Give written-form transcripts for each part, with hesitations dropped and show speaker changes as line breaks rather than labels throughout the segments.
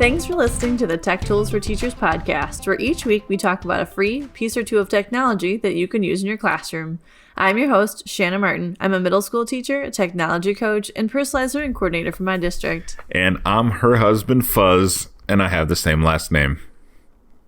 Thanks for listening to the Tech Tools for Teachers podcast, where each week we talk about a free piece or two of technology that you can use in your classroom. I'm your host, Shanna Martin. I'm a middle school teacher, a technology coach, and personalized learning coordinator for my district.
And I'm her husband, Fuzz, and I have the same last name.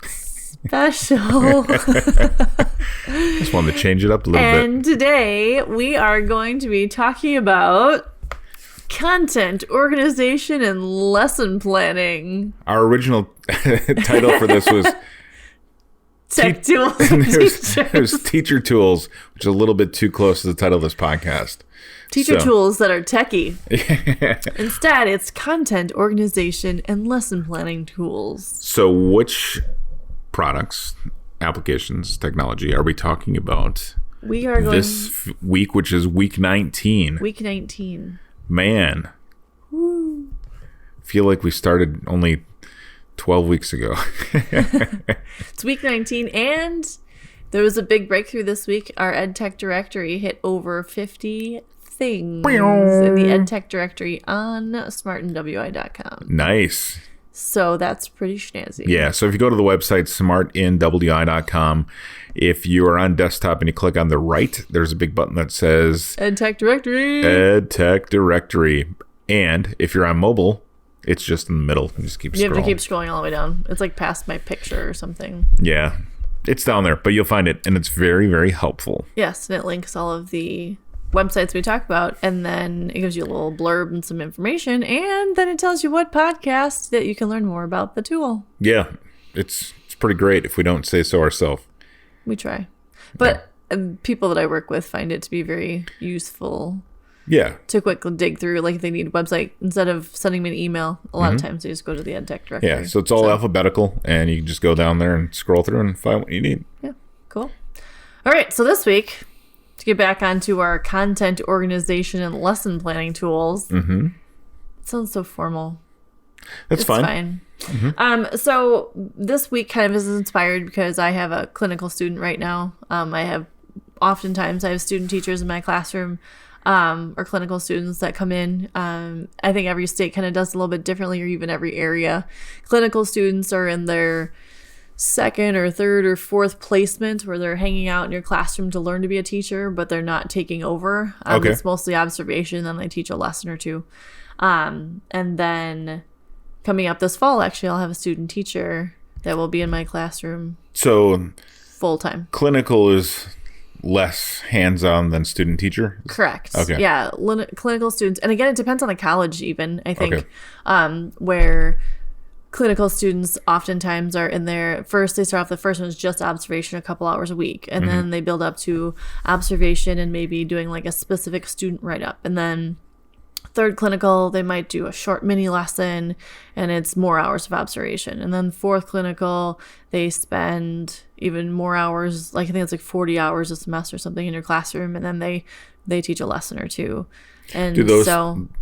Special.
Just wanted to change it up a little bit.
And today we are going to be talking about content organization and lesson planning.
Our original title for this was
Tech Tools for
it
Teachers.
was Teacher Tools, which is a little bit too close to the title of this podcast.
Teacher tools that are techie. Instead, it's content organization and lesson planning tools.
So which products, applications, technology are we talking about
We are going
this week, which is week 19?
Week 19.
Man.
Woo.
Feel like we started only 12 weeks ago.
It's week 19, and there was a big breakthrough this week. Our EdTech Directory hit over 50 things in the EdTech Directory on smartnwi.com.
Nice.
So that's pretty snazzy.
Yeah, so if you go to the website smartnwi.com, if you are on desktop and you click on the right, there's a big button that says
EdTech Directory.
EdTech Directory. And if you're on mobile, it's just in the middle. You just keep scrolling.
You have to keep scrolling all the way down. It's like past my picture or something.
Yeah, it's down there, but you'll find it, and it's very, very helpful.
Yes, and it links all of the websites we talk about, and then it gives you a little blurb and some information, and then it tells you what podcast that you can learn more about the tool.
Yeah, it's pretty great if we don't say so ourselves.
We try. But people that I work with find it to be very useful.
Yeah.
To quickly dig through, like if they need a website, instead of sending me an email, a lot of times they just go to the EdTech Directory.
Yeah, so it's all alphabetical, and you can just go down there and scroll through and find what you need.
Yeah, cool. All right, so this week, to get back onto our content organization and lesson planning tools. Mm-hmm. It sounds so formal.
It's fine.
Mm-hmm. So this week kind of is inspired because I have a clinical student right now. I have student teachers in my classroom, or clinical students that come in. I think every state kind of does a little bit differently, or even every area. Clinical students are in their second or third or fourth placement where they're hanging out in your classroom to learn to be a teacher, but they're not taking over.
Okay.
It's mostly observation, then they teach a lesson or two. And then coming up this fall, actually, I'll have a student teacher that will be in my classroom.
So
full-time.
Clinical is less hands-on than student teacher?
Correct.
Okay.
Yeah, clinical students. And again, it depends on the college even, I think, where clinical students oftentimes are in there. First, they start off, the first one is just observation a couple hours a week. And then they build up to observation and maybe doing like a specific student write-up. And then third clinical, they might do a short mini lesson and it's more hours of observation. And then fourth clinical, they spend even more hours, like I think it's like 40 hours a semester or something in your classroom. And then they teach a lesson or two. And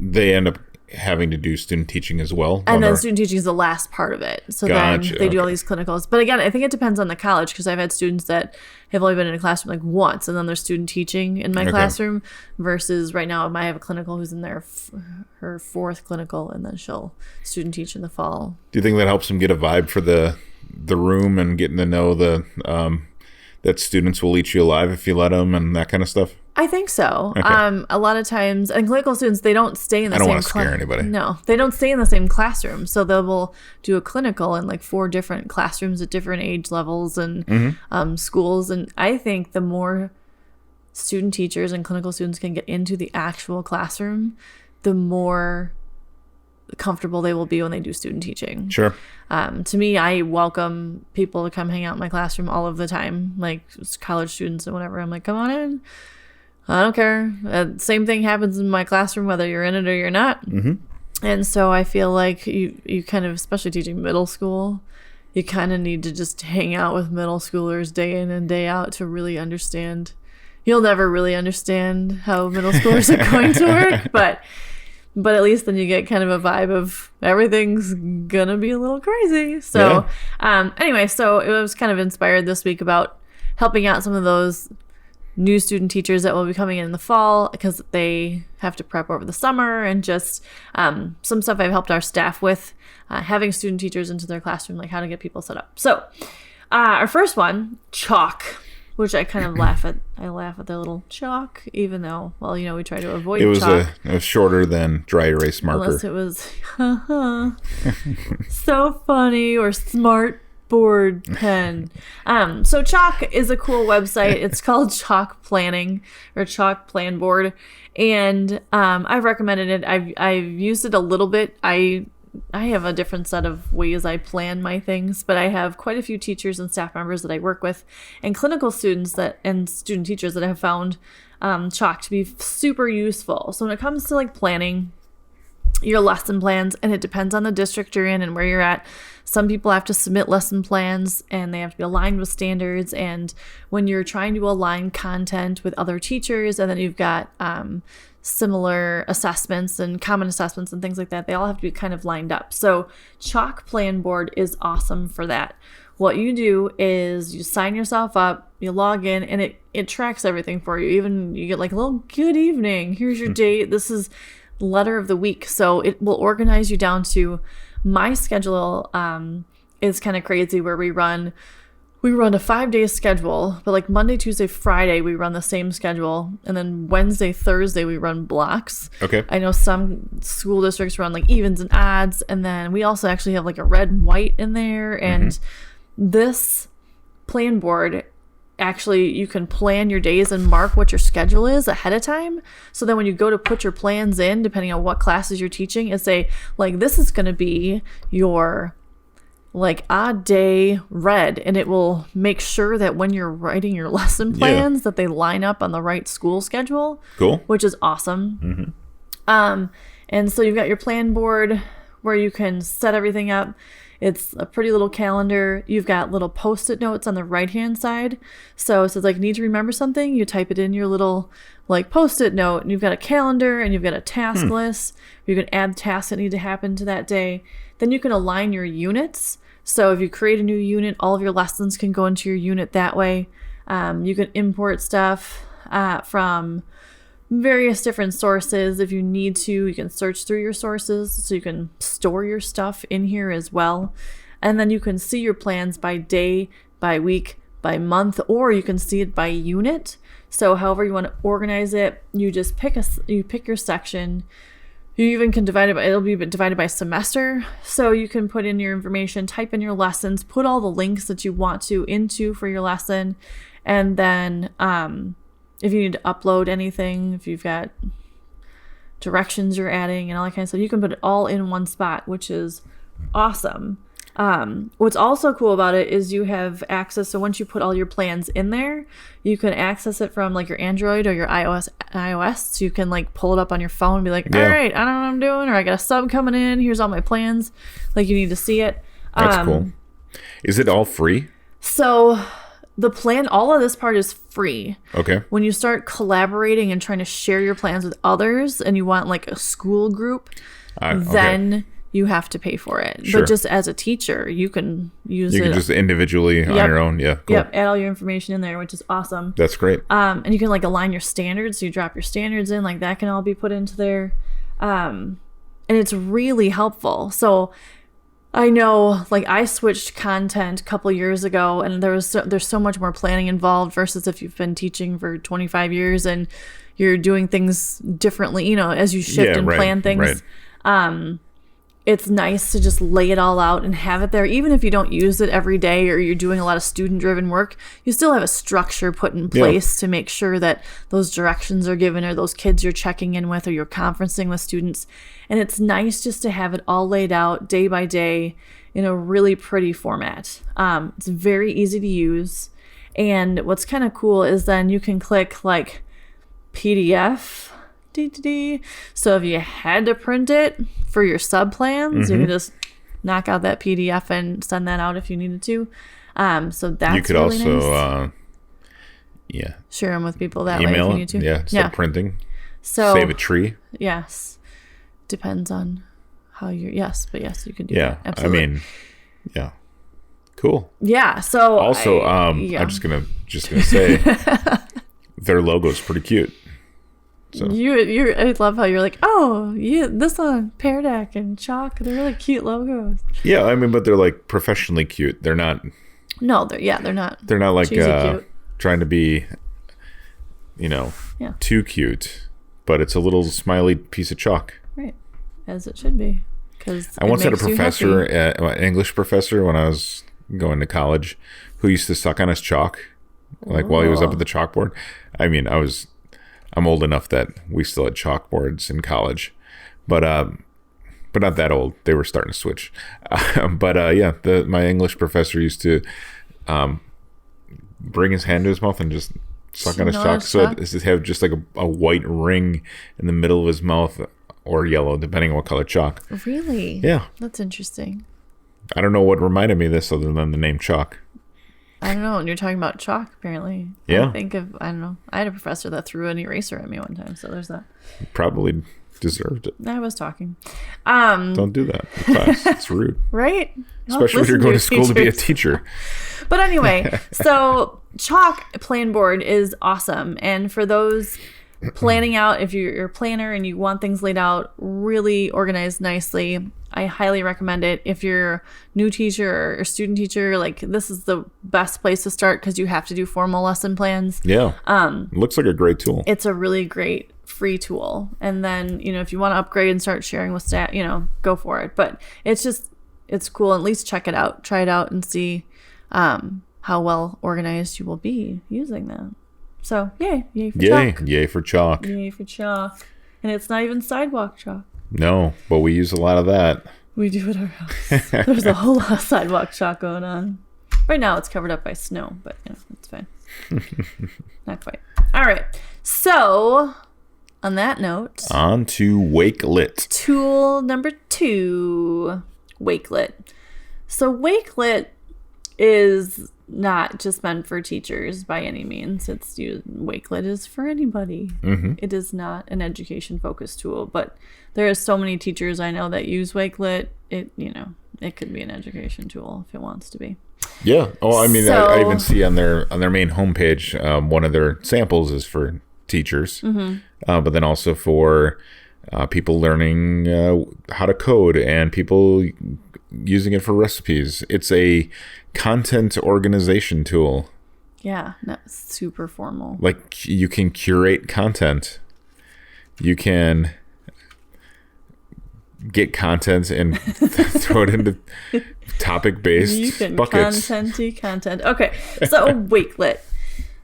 they end up having to do student teaching as well?
And then student teaching is the last part of it. So then they do all these clinicals. But again, I think it depends on the college, because I've had students that have only been in a classroom like once, and then they're student teaching in my classroom, versus right now I have a clinical who's in her fourth clinical, and then she'll student teach in the fall.
Do you think that helps them get a vibe for the room and getting to know that students will eat you alive if you let them and that kind of stuff?
I think so. Okay. A lot of times, and clinical students, they don't stay in the same.
I don't want to scare anybody.
No, they don't stay in the same classroom. So they will do a clinical in like 4 different classrooms at different age levels and schools. And I think the more student teachers and clinical students can get into the actual classroom, the more comfortable they will be when they do student teaching.
Sure.
To me, I welcome people to come hang out in my classroom all of the time, like college students and whatever. I'm like, come on in. I don't care. Same thing happens in my classroom, whether you're in it or you're not. Mm-hmm. And so I feel like you kind of, especially teaching middle school, you kind of need to just hang out with middle schoolers day in and day out to really understand. You'll never really understand how middle schoolers are going to work, but at least then you get kind of a vibe of everything's gonna be a little crazy. So anyway, so it was kind of inspired this week about helping out some of those new student teachers that will be coming in the fall, because they have to prep over the summer, and just some stuff I've helped our staff with, having student teachers into their classroom, like how to get people set up. So our first one, chalk, which I kind of laugh at. I laugh at the little chalk, even though, well, we try to avoid chalk.
It was shorter than dry erase marker.
Unless it was so funny, or smart board pen. So Chalk is a cool website. It's called Chalk Planning, or Chalk Plan Board, and I've recommended it. I've used it a little bit. I have a different set of ways I plan my things, but I have quite a few teachers and staff members that I work with, and clinical students and student teachers that have found Chalk to be super useful. So when it comes to like planning your lesson plans, and it depends on the district you're in and where you're at. Some people have to submit lesson plans and they have to be aligned with standards. And when you're trying to align content with other teachers, and then you've got similar assessments and common assessments and things like that, they all have to be kind of lined up. So Chalk Plan Board is awesome for that. What you do is you sign yourself up, you log in, and it tracks everything for you. Even you get like a little good evening. Here's your date. This is letter of the week. So it will organize you down to my schedule. Is kind of crazy, where we run a 5-day schedule, but like Monday, Tuesday, Friday, we run the same schedule. And then Wednesday, Thursday, we run blocks.
Okay.
I know some school districts run like evens and odds. And then we also actually have like a red and white in there. And this plan board, actually, you can plan your days and mark what your schedule is ahead of time. So then when you go to put your plans in, depending on what classes you're teaching, and say, like, this is going to be your like odd day red, and it will make sure that when you're writing your lesson plans that they line up on the right school schedule. Cool. Which is awesome. And so you've got your plan board where you can set everything up. It's a pretty little calendar. You've got little Post-it notes on the right-hand side. So it says, like, need to remember something? You type it in your little, like, Post-it note, and you've got a calendar, and you've got a task list. You can add tasks that need to happen to that day. Then you can align your units. So if you create a new unit, all of your lessons can go into your unit that way. You can import stuff from various different sources. If you need to, you can search through your sources, so you can store your stuff in here as well. And then you can see your plans by day, by week, by month, or you can see it by unit. So however you want to organize it, you just pick your section. You even can divide it by, it'll be divided by semester. So you can put in your information, type in your lessons, put all the links that you want to into for your lesson. And then if you need to upload anything, if you've got directions you're adding and all that kind of stuff, you can put it all in one spot, which is awesome. What's also cool about it is you have access. So once you put all your plans in there, you can access it from like your Android or your iOS. So you can like pull it up on your phone and be like, all right, I don't know what I'm doing, or I got a sub coming in. Here's all my plans. Like, you need to see it.
That's cool. Is it all free?
So the plan, all of this part is free.
Okay.
When you start collaborating and trying to share your plans with others, and you want like a school group, then you have to pay for it. Sure. But just as a teacher, you can use it. You can
just individually on your own. Yeah. Cool.
Yep. Add all your information in there, which is awesome.
That's great.
And you can like align your standards. So you drop your standards in, like that can all be put into there. And it's really helpful. So I know, like, I switched content a couple years ago, and there's so much more planning involved versus if you've been teaching for 25 years and you're doing things differently, as you shift and plan things. Right. It's nice to just lay it all out and have it there. Even if you don't use it every day, or you're doing a lot of student-driven work, you still have a structure put in place to make sure that those directions are given, or those kids you're checking in with, or you're conferencing with students. And it's nice just to have it all laid out day by day in a really pretty format. It's very easy to use. And what's kind of cool is then you can click like PDF. So if you had to print it for your sub plans, you can just knock out that PDF and send that out if you needed to. So that's
you could
really
also
nice. Share them with people that
Email
way if you need to.
Start printing.
So
save a tree.
Yes, depends on how you're. Yes, but yes, you can do that. Absolutely.
I mean, cool.
Yeah. So
also, I'm just gonna say their logo is pretty cute. So
I love how you're like, oh, yeah, this one, Pear Deck and Chalk. They're really cute logos.
yeah, I mean, but they're like professionally cute. They're not.
No, they're not.
They're not like
cute.
trying to be, too cute. But it's a little smiley piece of chalk.
Right, as it should be. Because
I once had a professor, an English professor, when I was going to college, who used to suck on his chalk, like while he was up at the chalkboard. I mean, I'm old enough that we still had chalkboards in college, but not that old. They were starting to switch. My English professor used to bring his hand to his mouth and just suck on his chalk. So it have just like a white ring in the middle of his mouth, or yellow, depending on what color chalk. Really? Yeah.
That's interesting.
I don't know what reminded me of this other than the name chalk.
I don't know. And you're talking about chalk, apparently.
Yeah.
I don't know. I had a professor that threw an eraser at me one time, so there's that.
Probably deserved it.
I was talking.
Don't do that in class. It's rude.
Right?
Especially if you're going to school to be a teacher.
But anyway, so chalk plan board is awesome. And for those planning out, if you're a planner and you want things laid out really organized nicely, I highly recommend it. If you're a new teacher or student teacher, like this is the best place to start because you have to do formal lesson plans.
Yeah. Looks like a great tool.
It's a really great free tool. And then, if you want to upgrade and start sharing with staff, go for it. But it's cool. At least check it out. Try it out and see how well organized you will be using that. So, yay for chalk.
Yay for chalk.
Yay for chalk. And it's not even sidewalk chalk.
No, but we use a lot of that.
We do at our house. There's a whole lot of sidewalk chalk going on. Right now it's covered up by snow, but it's fine. Not quite. All right. So, on that note,
on to Wakelet.
Tool number 2, Wakelet. So Wakelet is not just meant for teachers by any means. Wakelet is for anybody. Mm-hmm. It is not an education focused tool, but there are so many teachers I know that use Wakelet. It could be an education tool if it wants to be.
Yeah. Oh, I mean, I even see on their main homepage, one of their samples is for teachers, mm-hmm. But then also for people learning how to code and people using it for recipes. It's a content organization tool.
Yeah, super formal.
Like you can curate content. You can get content and throw it into topic-based buckets.
Content. Okay, so Wakelet.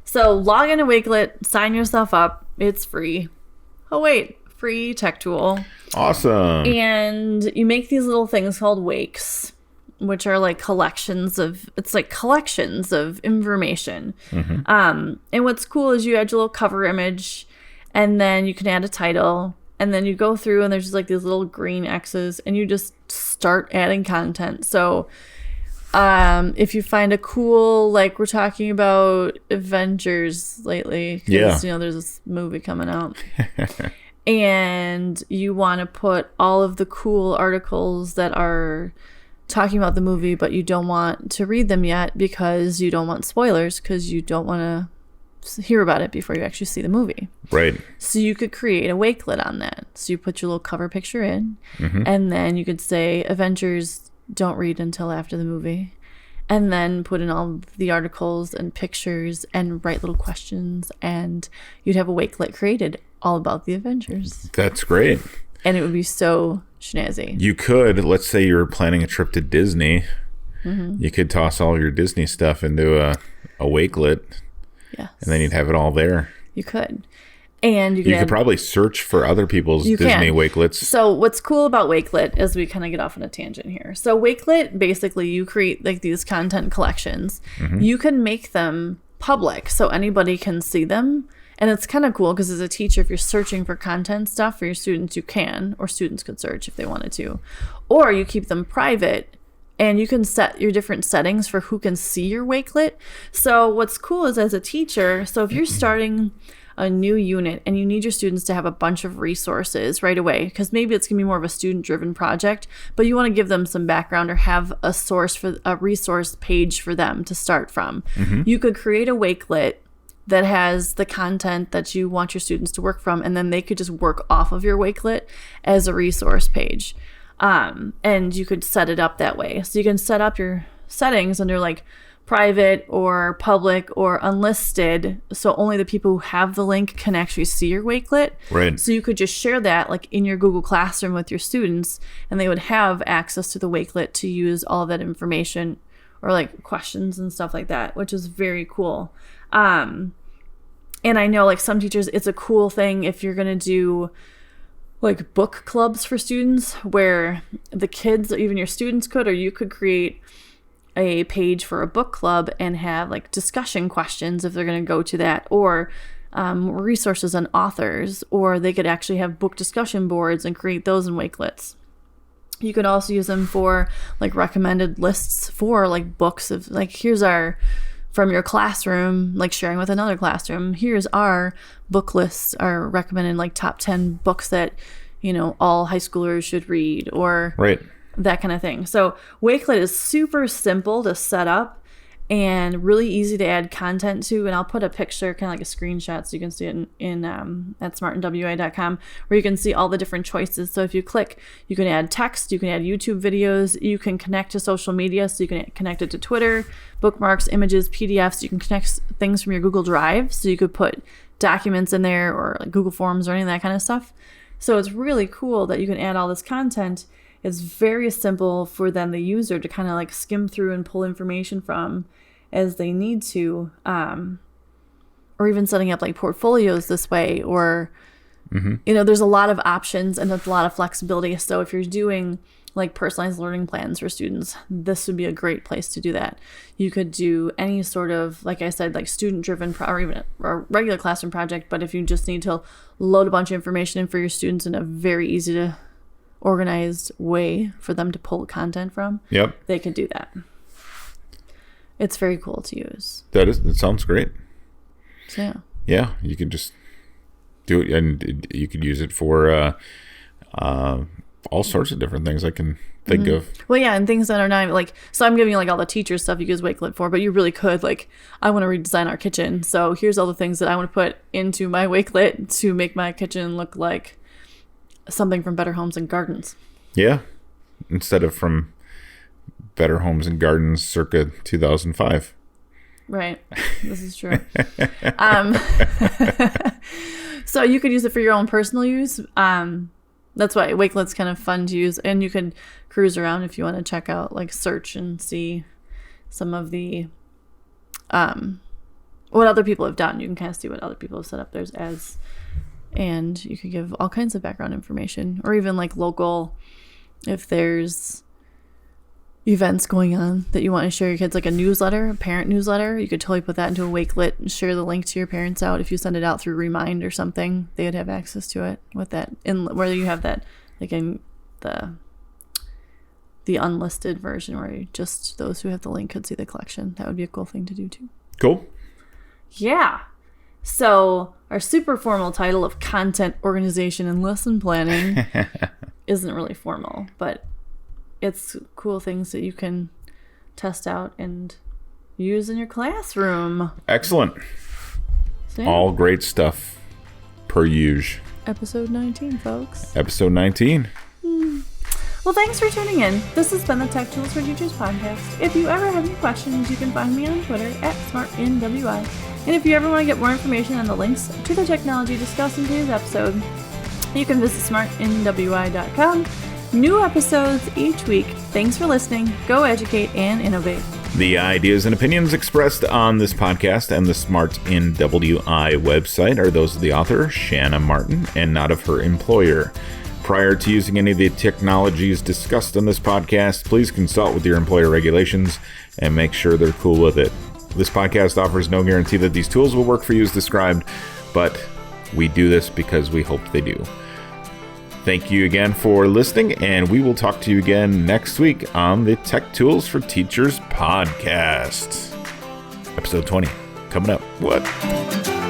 So log into Wakelet, sign yourself up. It's free. Oh wait, free tech tool.
Awesome.
And you make these little things called wakes, which are like collections of information. Mm-hmm. And what's cool is you add your little cover image, and then you can add a title, and then you go through and there's just like these little green X's, and you just start adding content. So if you find a cool, like we're talking about Avengers lately, because there's this movie coming out. And you want to put all of the cool articles that are talking about the movie, but you don't want to read them yet because you don't want spoilers, because you don't want to hear about it before you actually see the movie.
Right.
So you could create a Wakelet on that. So you put your little cover picture in, mm-hmm. and then you could say Avengers, don't read until after the movie. And then put in all the articles and pictures and write little questions, and you'd have a Wakelet created all about the Avengers.
That's great.
And it would be so snazzy.
You could, let's say you were planning a trip to Disney.
Mm-hmm.
You could toss all your Disney stuff into a Wakelet.
Yes.
And then you'd have it all there.
You could. And you
could probably search for other people's Disney Wakelets.
So what's cool about Wakelet, as we kind of get off on a tangent here. So Wakelet, basically you create like these content collections. Mm-hmm. You can make them public so anybody can see them. And it's kind of cool because as a teacher, if you're searching for content stuff for your students, you can, or students could search if they wanted to. Or you keep them private and you can set your different settings for who can see your Wakelet. So what's cool is as a teacher, so if you're starting a new unit and you need your students to have a bunch of resources right away, because maybe it's going to be more of a student-driven project, but you want to give them some background or have a source for a resource page for them to start from. Mm-hmm. You could create a Wakelet that has the content that you want your students to work from, and then they could just work off of your Wakelet as a resource page. And you could set it up that way. So you can set up your settings under like private or public or unlisted, so only the people who have the link can actually see your Wakelet.
Right.
So you could just share that like in your Google Classroom with your students, and they would have access to the Wakelet to use all of that information or like questions and stuff like that, which is very cool. And I know like some teachers, it's a cool thing if you're going to do like book clubs for students where the kids, or even your students could, or you could create a page for a book club and have like discussion questions if they're going to go to that, or resources on authors, or they could actually have book discussion boards and create those in Wakelets. You could also use them for like recommended lists for like books of like, here's our, from your classroom, like sharing with another classroom, here's our book lists, our recommended like top 10 books that, you know, all high schoolers should read, or
Right.
that kind of thing. So Wakelet is super simple to set up and really easy to add content to. And I'll put a picture, kind of like a screenshot, so you can see it in at smartandwi.com, where you can see all the different choices. So if you click, you can add text, you can add YouTube videos, you can connect to social media, so you can connect it to Twitter, bookmarks, images, PDFs. You can connect things from your Google Drive, so you could put documents in there, or like Google Forms or any of that kind of stuff. So it's really cool that you can add all this content. It's very simple for then the user to kind of like skim through and pull information from as they need to, or even setting up like portfolios this way, or, you know, there's a lot of options and there's a lot of flexibility. So if you're doing like personalized learning plans for students, this would be a great place to do that. You could do any sort of, like I said, like student driven or even a regular classroom project. But if you just need to load a bunch of information in for your students in a very easy to organized way for them to pull content from, they can do that. It's very cool to use.
It sounds great.
So
yeah, you can just do it, and you could use it for all sorts of different things I can think of.
Well, yeah, and things that are not like, so I'm giving you like all the teacher stuff you use Wakelet for, but you really could, like, I want to redesign our kitchen, so here's all the things that I want to put into my Wakelet to make my kitchen look like something from Better Homes and Gardens. Yeah.
Instead of from Better Homes and Gardens circa 2005.
Right. This is true. So you could use it for your own personal use. That's why Wakelet's kind of fun to use. And you could cruise around if you want to check out, like, search and see some of the what other people have done. You can kind of see what other people have set up theirs as. And you could give all kinds of background information, or even like local, if there's events going on that you want to share your kids, like a newsletter, a parent newsletter, you could totally put that into a Wakelet and share the link to your parents out. If you send it out through Remind or something, they would have access to it with that. And whether you have that like in the unlisted version, where just those who have the link could see the collection, that would be a cool thing to do too.
Cool. Yeah.
So our super formal title of content organization and lesson planning isn't really formal, but it's cool things that you can test out and use in your classroom.
Excellent. So, yeah. All great stuff per usual.
Episode 19, folks.
Episode 19.
Well, thanks for tuning in. This has been the Tech Tools for Teachers podcast. If you ever have any questions, you can find me on Twitter at SmartNWI. And if you ever want to get more information on the links to the technology discussed in today's episode, you can visit smartnwi.com. New episodes each week. Thanks for listening. Go educate and innovate.
The ideas and opinions expressed on this podcast and the Smart NWI website are those of the author, Shanna Martin, and not of her employer. Prior to using any of the technologies discussed on this podcast, please consult with your employer regulations and make sure they're cool with it. This podcast offers no guarantee that these tools will work for you as described, but we do this because we hope they do. Thank you again for listening, and we will talk to you again next week on the Tech Tools for Teachers podcast. Episode 20 coming up. What?